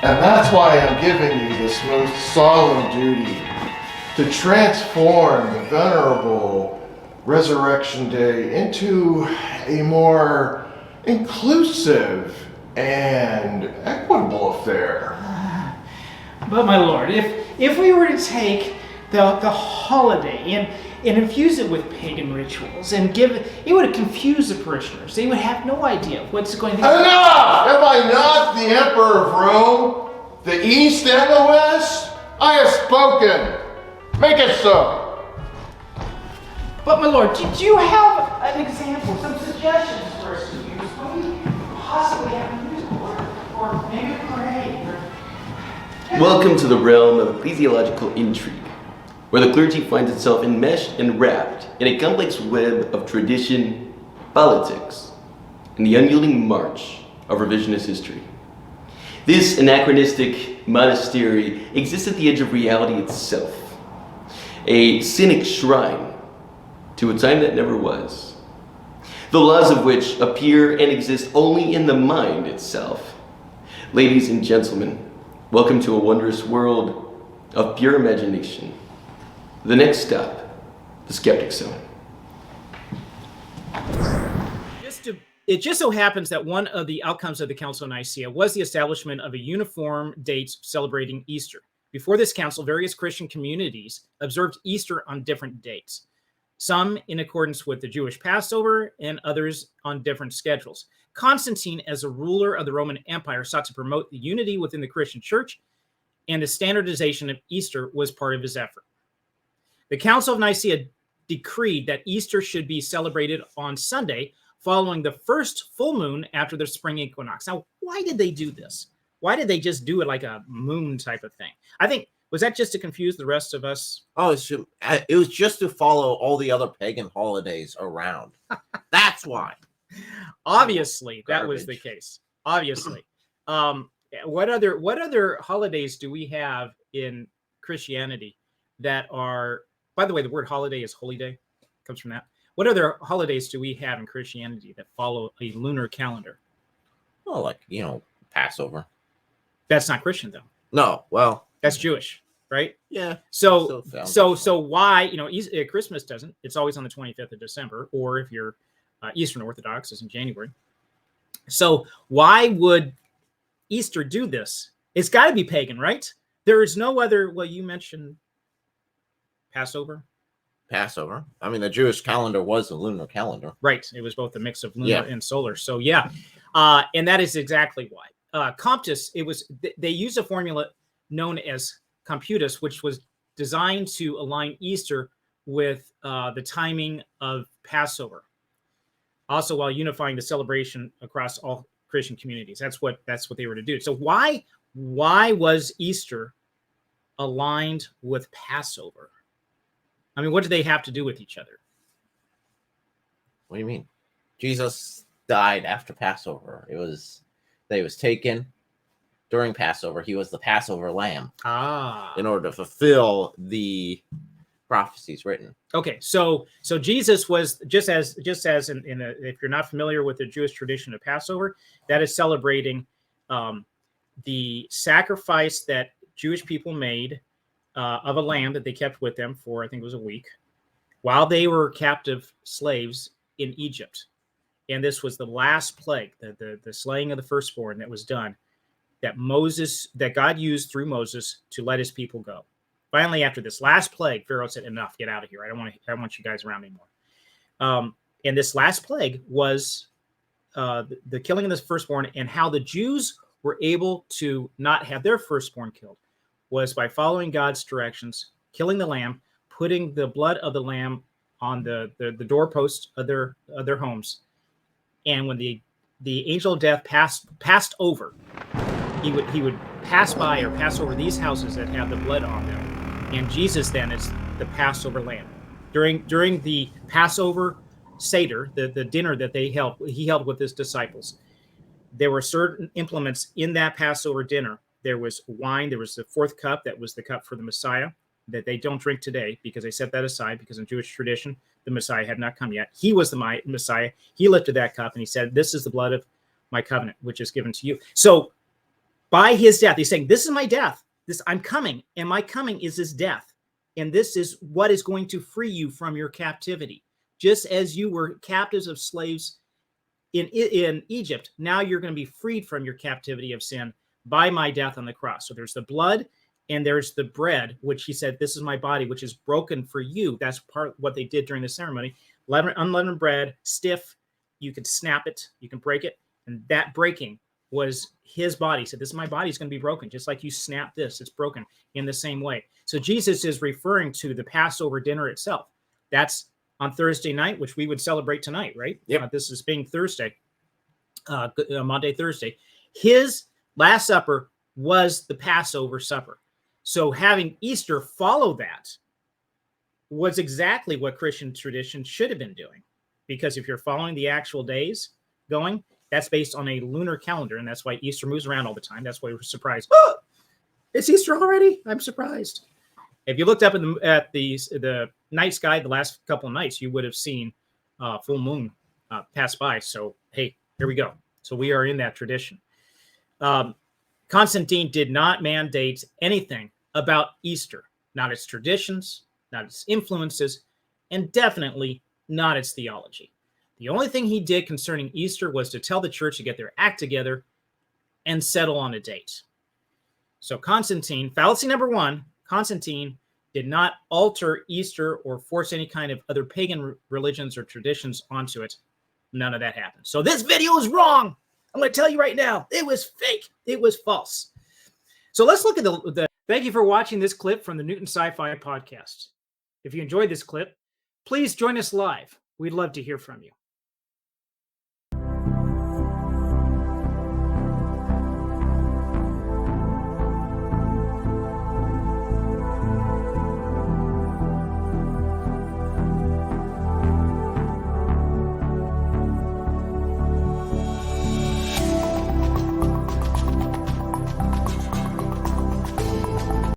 And that's why I'm giving you this most solemn duty to transform the venerable Resurrection Day into a more inclusive and equitable affair. But my lord, if we were to take the holiday and infuse it with pagan rituals and it would confuse the parishioners. They would have no idea what's going to be. Enough! Am I not the Emperor of Rome? The East and the West? I have spoken. Make it so. But my lord, did you have an example, some suggestions for us to use? What do you possibly have to use? Or maybe a parade? Welcome to the realm of ecclesiological intrigue, where the clergy finds itself enmeshed and wrapped in a complex web of tradition, politics, and the unyielding march of revisionist history. This anachronistic monastery exists at the edge of reality itself, a cynic shrine to a time that never was, the laws of which appear and exist only in the mind itself. Ladies and gentlemen, welcome to a wondrous world of pure imagination. The next stop, the Skeptic Zone. It just so happens that one of the outcomes of the Council of Nicaea was the establishment of a uniform date celebrating Easter. Before this council, various Christian communities observed Easter on different dates, some in accordance with the Jewish Passover and others on different schedules. Constantine, as a ruler of the Roman Empire, sought to promote the unity within the Christian church, and the standardization of Easter was part of his effort. The Council of Nicaea decreed that Easter should be celebrated on Sunday, following the first full moon after the spring equinox. Now, why did they do this? Why did they just do it like a moon type of thing? I think, was that just to confuse the rest of us? Oh, it was just to follow all the other pagan holidays around. That's why. Obviously, that was the case. Obviously. What other holidays do we have in Christianity that are, by the way, the word holiday is holy day, comes from that. What other holidays do we have in Christianity that follow a lunar calendar? Oh, like, Passover. That's not Christian, though. No, well, that's Jewish, right? Yeah. So why, Christmas doesn't. It's always on the 25th of December, or if you're Eastern Orthodox, it's in January. So why would Easter do this? It's got to be pagan, right? There is no other. Well, you mentioned Passover. I mean, the Jewish calendar was a lunar calendar. Right. It was both a mix of lunar and solar. So, yeah. And that is exactly why. Comptus, they used a formula known as computus, which was designed to align Easter with the timing of Passover. Also, while unifying the celebration across all Christian communities. That's what they were to do. So why was Easter aligned with Passover? I mean, what do they have to do with each other? What do you mean? Jesus died after Passover. He was taken during Passover. He was the Passover lamb. In order to fulfill the prophecies written. Okay, so Jesus was just as if you're not familiar with the Jewish tradition of Passover, that is celebrating the sacrifice that Jewish people made of a lamb that they kept with them for, I think it was a week, while they were captive slaves in Egypt. And this was the last plague, the slaying of the firstborn that was done, that God used through Moses to let his people go. Finally, after this last plague, Pharaoh said, "Enough, get out of here. I don't want you guys around anymore." And this last plague was the killing of the firstborn, and how the Jews were able to not have their firstborn killed was by following God's directions, killing the lamb, putting the blood of the lamb on the doorpost of their homes. And when the angel of death passed over, he would pass by or pass over these houses that have the blood on them. And Jesus then is the Passover lamb. During the Passover Seder, the dinner that he held with his disciples, there were certain implements in that Passover dinner. There was wine. There was the fourth cup. That was the cup for the Messiah that they don't drink today because they set that aside because in Jewish tradition, the Messiah had not come yet. He was the Messiah. He lifted that cup and he said, "This is the blood of my covenant, which is given to you." So by his death. He's saying, this is my death. I'm coming, and my coming is his death. And this is what is going to free you from your captivity. Just as you were captives of slaves in Egypt, now you're going to be freed from your captivity of sin by my death on the cross. So there's the blood and there's the bread, which he said, this is my body, which is broken for you. That's part of what they did during the ceremony. Unleavened bread, stiff, you can snap it, you can break it. And that breaking was his body. He said, this is my body, it's going to be broken. Just like you snap this, it's broken in the same way. So Jesus is referring to the Passover dinner itself. That's on Thursday night, which we would celebrate tonight, right? Yep. This is being Thursday, Monday, Thursday. His Last Supper was the Passover supper. So having Easter follow that was exactly what Christian tradition should have been doing. Because if you're following the actual days going, that's based on a lunar calendar, and that's why Easter moves around all the time. That's why we're surprised. Oh, it's Easter already? I'm surprised. If you looked up at the night sky the last couple of nights, you would have seen full moon pass by. So, hey, here we go. So we are in that tradition. Constantine did not mandate anything about Easter, not its traditions, not its influences, and definitely not its theology. The only thing he did concerning Easter was to tell the church to get their act together and settle on a date. So Constantine, fallacy number one, Constantine did not alter Easter or force any kind of other pagan religions or traditions onto it. None of that happened. So this video is wrong. I'm going to tell you right now, it was fake. It was false. So let's look at the. Thank you for watching this clip from the Newton Sci-Fi podcast. If you enjoyed this clip, please join us live. We'd love to hear from you.